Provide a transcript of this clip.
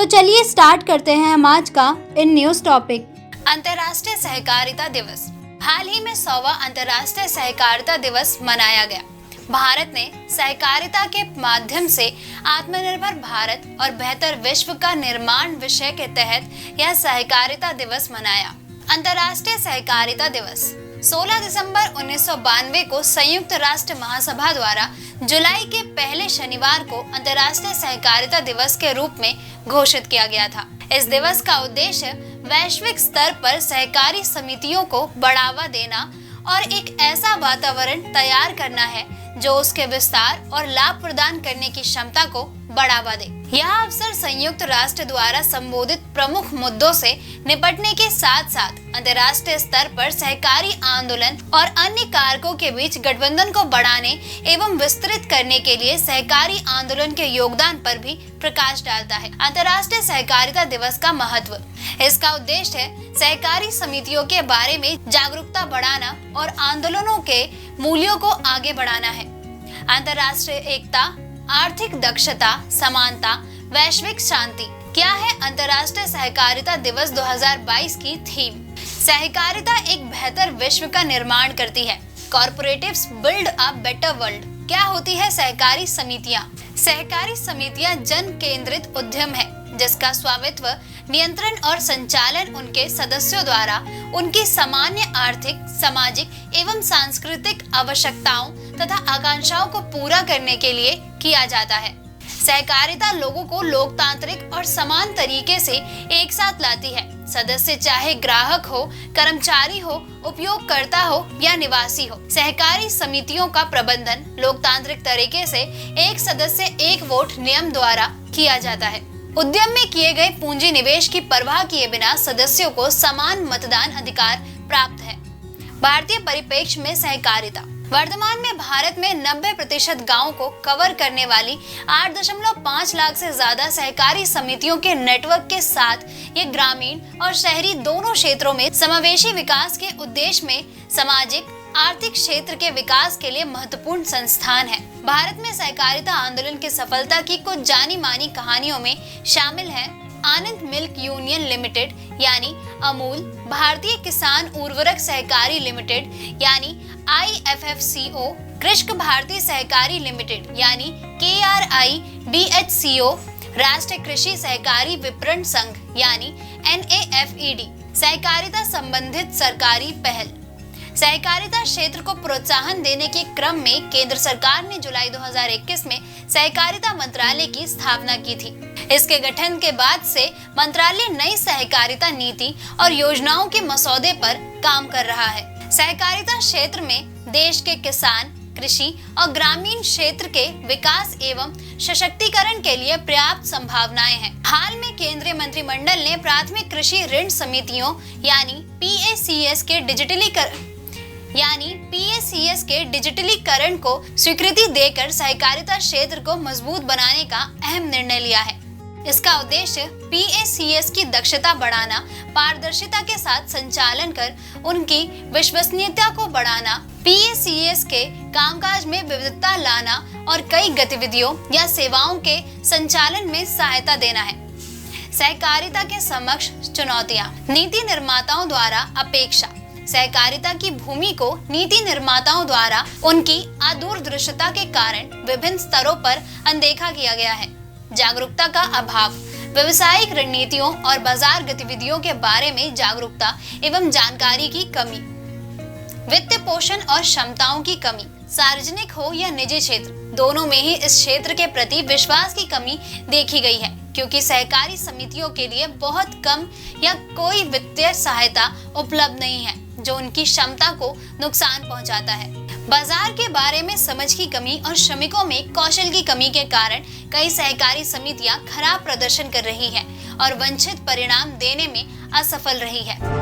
तो चलिए स्टार्ट करते हैं हम आज का इन न्यूज टॉपिक। अंतर्राष्ट्रीय सहकारिता दिवस। हाल ही में 100वां अंतर्राष्ट्रीय सहकारिता दिवस मनाया गया। भारत ने सहकारिता के माध्यम से आत्मनिर्भर भारत और बेहतर विश्व का निर्माण विषय के तहत यह सहकारिता दिवस मनाया। अंतर्राष्ट्रीय सहकारिता दिवस 16 दिसंबर 1992 को संयुक्त राष्ट्र महासभा द्वारा जुलाई के पहले शनिवार को अंतर्राष्ट्रीय सहकारिता दिवस के रूप में घोषित किया गया था। इस दिवस का उद्देश्य वैश्विक स्तर पर सहकारी समितियों को बढ़ावा देना और एक ऐसा वातावरण तैयार करना है जो उसके विस्तार और लाभ प्रदान करने की क्षमता को बढ़ावा दे। यह अवसर संयुक्त राष्ट्र द्वारा संबोधित प्रमुख मुद्दों से निपटने के साथ साथ अंतर्राष्ट्रीय स्तर पर सहकारी आंदोलन और अन्य कारकों के बीच गठबंधन को बढ़ाने एवं विस्तृत करने के लिए सहकारी आंदोलन के योगदान पर भी प्रकाश डालता है। अंतर्राष्ट्रीय सहकारिता दिवस का महत्व। इसका उद्देश्य है सहकारी समितियों के बारे में जागरूकता बढ़ाना और आंदोलनों के मूल्यों को आगे बढ़ाना है। अंतर्राष्ट्रीय एकता, आर्थिक दक्षता, समानता, वैश्विक शांति। क्या है अंतर्राष्ट्रीय सहकारिता दिवस 2022 की थीम? सहकारिता एक बेहतर विश्व का निर्माण करती है। कॉर्पोरेटिव्स बिल्ड अ बेटर वर्ल्ड। क्या होती है सहकारी समितियां? सहकारी समितियां जन केंद्रित उद्यम है जिसका स्वामित्व, नियंत्रण और संचालन उनके सदस्यों द्वारा उनकी सामान्य आर्थिक, सामाजिक एवं सांस्कृतिक आवश्यकताओं तथा आकांक्षाओं को पूरा करने के लिए किया जाता है। सहकारिता लोगों को लोकतांत्रिक और समान तरीके से एक साथ लाती है। सदस्य चाहे ग्राहक हो, कर्मचारी हो, उपयोगकर्ता हो या निवासी हो। सहकारी समितियों का प्रबंधन लोकतांत्रिक तरीके से एक सदस्य एक वोट नियम द्वारा किया जाता है। उद्यम में किए गए पूंजी निवेश की परवाह किए बिना सदस्यों को समान मतदान अधिकार प्राप्त है। भारतीय परिप्रेक्ष्य में सहकारिता। वर्तमान में भारत में 90% गांवों को कवर करने वाली 8.5 लाख से ज्यादा सहकारी समितियों के नेटवर्क के साथ ये ग्रामीण और शहरी दोनों क्षेत्रों में समावेशी विकास के उद्देश्य में सामाजिक, आर्थिक क्षेत्र के विकास के लिए महत्वपूर्ण संस्थान है। भारत में सहकारिता आंदोलन की सफलता की कुछ जानी मानी कहानियों में शामिल है आनंद मिल्क यूनियन लिमिटेड यानी अमूल, भारतीय किसान उर्वरक सहकारी लिमिटेड यानी IFFCO, कृषक भारतीय सहकारी लिमिटेड यानी KRIDHCO, राष्ट्रीय कृषि सहकारी विपणन संघ यानी NAFED। सहकारिता संबंधित सरकारी पहल। सहकारिता क्षेत्र को प्रोत्साहन देने के क्रम में केंद्र सरकार ने जुलाई 2021 में सहकारिता मंत्रालय की स्थापना की थी। इसके गठन के बाद से मंत्रालय नई सहकारिता नीति और योजनाओं के मसौदे पर काम कर रहा है। सहकारिता क्षेत्र में देश के किसान, कृषि और ग्रामीण क्षेत्र के विकास एवं सशक्तिकरण के लिए पर्याप्त संभावनाएं हैं। हाल में केंद्रीय मंत्रिमंडल ने प्राथमिक कृषि ऋण समितियों यानी PACS के डिजिटलीकरण को स्वीकृति देकर सहकारिता क्षेत्र को मजबूत बनाने का अहम निर्णय लिया है। इसका उद्देश्य PACS की दक्षता बढ़ाना, पारदर्शिता के साथ संचालन कर उनकी विश्वसनीयता को बढ़ाना, PACS के कामकाज में विविधता लाना और कई गतिविधियों या सेवाओं के संचालन में सहायता देना है। सहकारिता के समक्ष चुनौतियां। नीति निर्माताओं द्वारा अपेक्षा। सहकारिता की भूमि को नीति निर्माताओं द्वारा उनकी अदूरदृष्टता के कारण विभिन्न स्तरों पर अनदेखा किया गया है। जागरूकता का अभाव। व्यवसायिक रणनीतियों और बाजार गतिविधियों के बारे में जागरूकता एवं जानकारी की कमी। वित्त पोषण और क्षमताओं की कमी। सार्वजनिक हो या निजी क्षेत्र, दोनों में ही इस क्षेत्र के प्रति विश्वास की कमी देखी गई है क्योंकि सहकारी समितियों के लिए बहुत कम या कोई वित्तीय सहायता उपलब्ध नहीं है जो उनकी क्षमता को नुकसान पहुंचाता है। बाजार के बारे में समझ की कमी और श्रमिकों में कौशल की कमी के कारण कई सहकारी समितियां खराब प्रदर्शन कर रही हैं और वांछित परिणाम देने में असफल रही है।